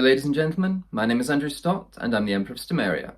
ladies and gentlemen, my name is Andrew Stott and I'm the Emperor of Stomaria.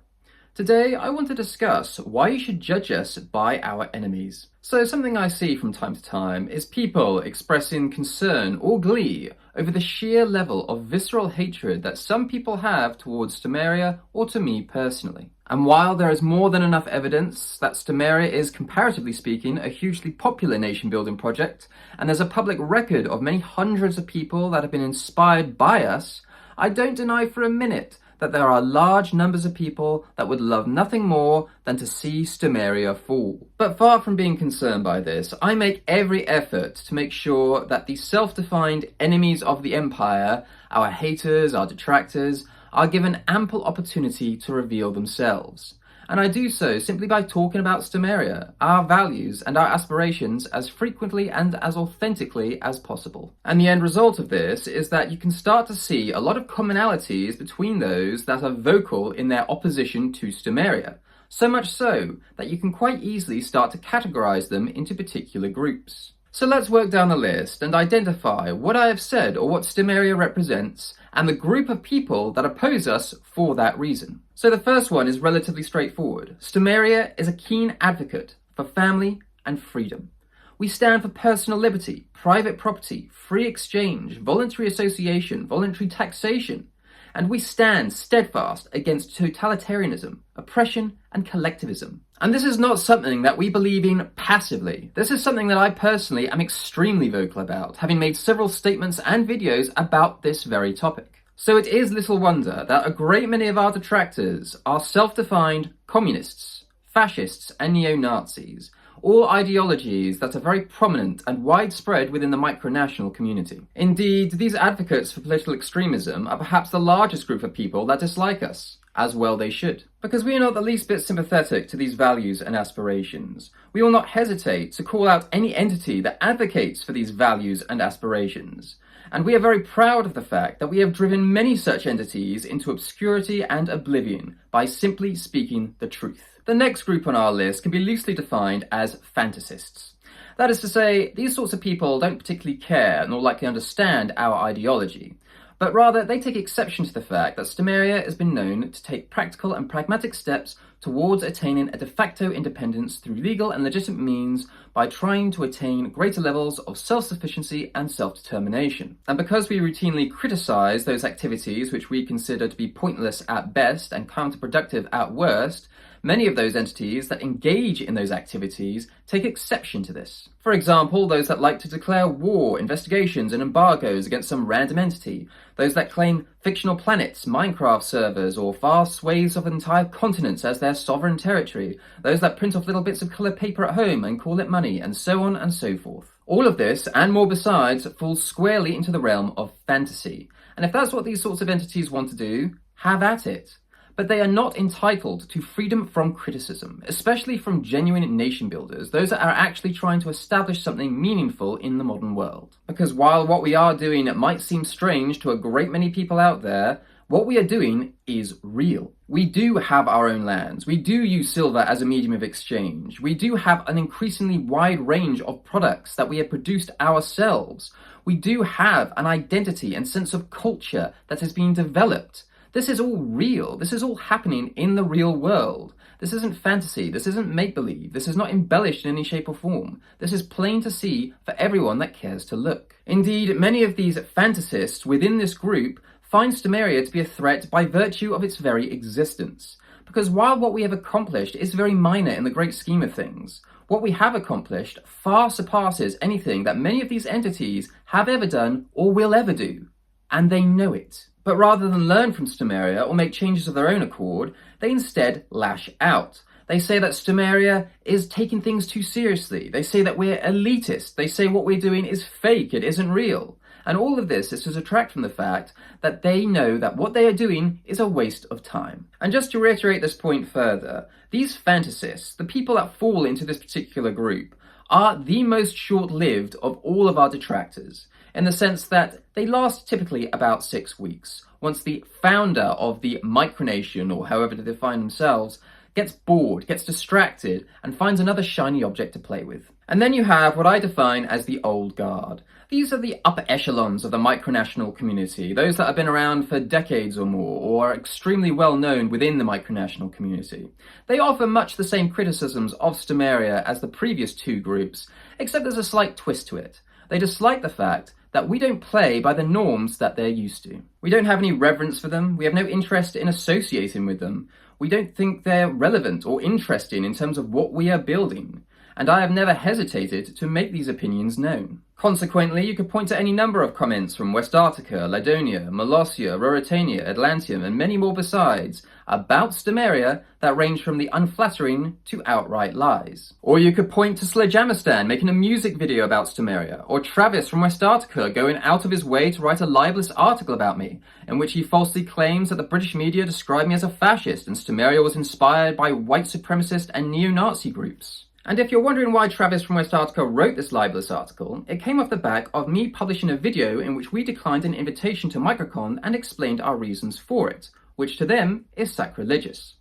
Today I want to discuss why you should judge us by our enemies. So something I see from time to time is people expressing concern or glee over the sheer level of visceral hatred that some people have towards Stomaria or to me personally. And while there is more than enough evidence that Stomaria is, comparatively speaking, a hugely popular nation-building project, and there's a public record of many hundreds of people that have been inspired by us, I don't deny for a minute that there are large numbers of people that would love nothing more than to see Stomaria fall. But far from being concerned by this, I make every effort to make sure that the self-defined enemies of the Empire, our haters, our detractors, are given ample opportunity to reveal themselves. And I do so simply by talking about Stomaria, our values and our aspirations as frequently and as authentically as possible. And the end result of this is that you can start to see a lot of commonalities between those that are vocal in their opposition to Stomaria. So much so that you can quite easily start to categorize them into particular groups. So let's work down the list and identify what I have said or what Stomaria represents and the group of people that oppose us for that reason. So the first one is relatively straightforward. Stomaria is a keen advocate for family and freedom. We stand for personal liberty, private property, free exchange, voluntary association, voluntary taxation, and we stand steadfast against totalitarianism, oppression, and collectivism. And this is not something that we believe in passively. This is something that I personally am extremely vocal about, having made several statements and videos about this very topic. So it is little wonder that a great many of our detractors are self-defined communists, fascists, and neo-Nazis, all ideologies that are very prominent and widespread within the Micronational community. Indeed, these advocates for political extremism are perhaps the largest group of people that dislike us. As well they should. Because we are not the least bit sympathetic to these values and aspirations. We will not hesitate to call out any entity that advocates for these values and aspirations. And we are very proud of the fact that we have driven many such entities into obscurity and oblivion by simply speaking the truth. The next group on our list can be loosely defined as fantasists. That is to say, these sorts of people don't particularly care nor likely understand our ideology, but rather they take exception to the fact that Stomaria has been known to take practical and pragmatic steps towards attaining a de facto independence through legal and legitimate means by trying to attain greater levels of self-sufficiency and self-determination. And because we routinely criticise those activities which we consider to be pointless at best and counterproductive at worst, many of those entities that engage in those activities take exception to this. For example, those that like to declare war, investigations and embargoes against some random entity, those that claim fictional planets, Minecraft servers, or vast swathes of entire continents as their sovereign territory, those that print off little bits of coloured paper at home and call it money, and so on and so forth. All of this, and more besides, falls squarely into the realm of fantasy. And if that's what these sorts of entities want to do, have at it. But they are not entitled to freedom from criticism, especially from genuine nation builders, those that are actually trying to establish something meaningful in the modern world. Because while what we are doing might seem strange to a great many people out there, what we are doing is real. We do have our own lands. We do use silver as a medium of exchange. We do have an increasingly wide range of products that we have produced ourselves. We do have an identity and sense of culture that has been developed. This is all real. This is all happening in the real world. This isn't fantasy. This isn't make-believe. This is not embellished in any shape or form. This is plain to see for everyone that cares to look. Indeed, many of these fantasists within this group find Stomaria to be a threat by virtue of its very existence. Because while what we have accomplished is very minor in the great scheme of things, what we have accomplished far surpasses anything that many of these entities have ever done or will ever do. And they know it. But rather than learn from Stomaria or make changes of their own accord, they instead lash out. They say that Stomaria is taking things too seriously. They say that we're elitist. They say what we're doing is fake, it isn't real. And all of this is to detract from the fact that they know that what they are doing is a waste of time. And just to reiterate this point further, these fantasists, the people that fall into this particular group, are the most short-lived of all of our detractors, in the sense that they last typically about 6 weeks, once the founder of the Micronation, or however they define themselves, gets bored, gets distracted, and finds another shiny object to play with. And then you have what I define as the old guard. These are the upper echelons of the Micronational community, those that have been around for decades or more, or are extremely well known within the Micronational community. They offer much the same criticisms of Stomaria as the previous two groups, except there's a slight twist to it. They dislike the fact that we don't play by the norms that they're used to. We don't have any reverence for them, we have no interest in associating with them, we don't think they're relevant or interesting in terms of what we are building, and I have never hesitated to make these opinions known. Consequently, you could point to any number of comments from Westarctica, Ladonia, Molossia, Ruritania, Atlantium, and many more besides about Stomaria that range from the unflattering to outright lies. Or you could point to Slowjamastan making a music video about Stomaria, or Travis from Westarctica going out of his way to write a libelous article about me, in which he falsely claims that the British media described me as a fascist and Stomaria was inspired by white supremacist and neo-Nazi groups. And if you're wondering why Travis from Westarctica wrote this libelous article, it came off the back of me publishing a video in which we declined an invitation to MicroCon and explained our reasons for it, which to them is sacrilegious.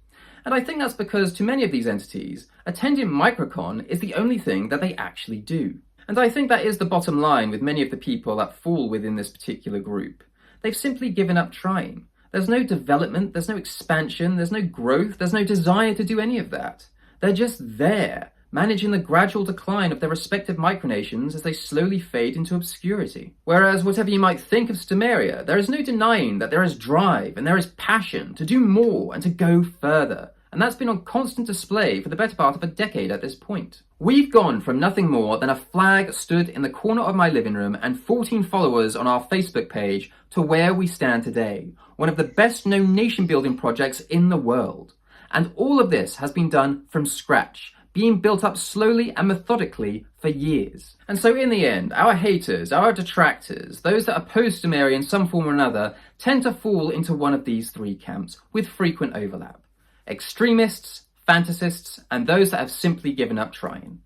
And I think that's because to many of these entities, attending MicroCon is the only thing that they actually do. And I think that is the bottom line with many of the people that fall within this particular group. They've simply given up trying. There's no development, there's no expansion, there's no growth, there's no desire to do any of that. They're just there, managing the gradual decline of their respective micronations as they slowly fade into obscurity. Whereas whatever you might think of Stomaria, there is no denying that there is drive and there is passion to do more and to go further, and that's been on constant display for the better part of a decade at this point. We've gone from nothing more than a flag stood in the corner of my living room and 14 followers on our Facebook page to where we stand today, one of the best known nation building projects in the world. And all of this has been done from scratch, being built up slowly and methodically for years. And so in the end, our haters, our detractors, those that oppose Stomaria in some form or another, tend to fall into one of these three camps with frequent overlap. Extremists, fantasists, and those that have simply given up trying.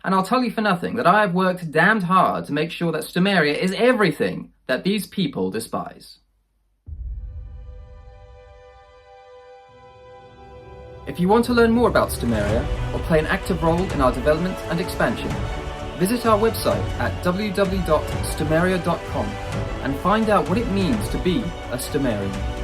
And I'll tell you for nothing that I have worked damned hard to make sure that Stomaria is everything that these people despise. If you want to learn more about Stomaria, or play an active role in our development and expansion, visit our website at www.stomaria.com and find out what it means to be a Stomarian.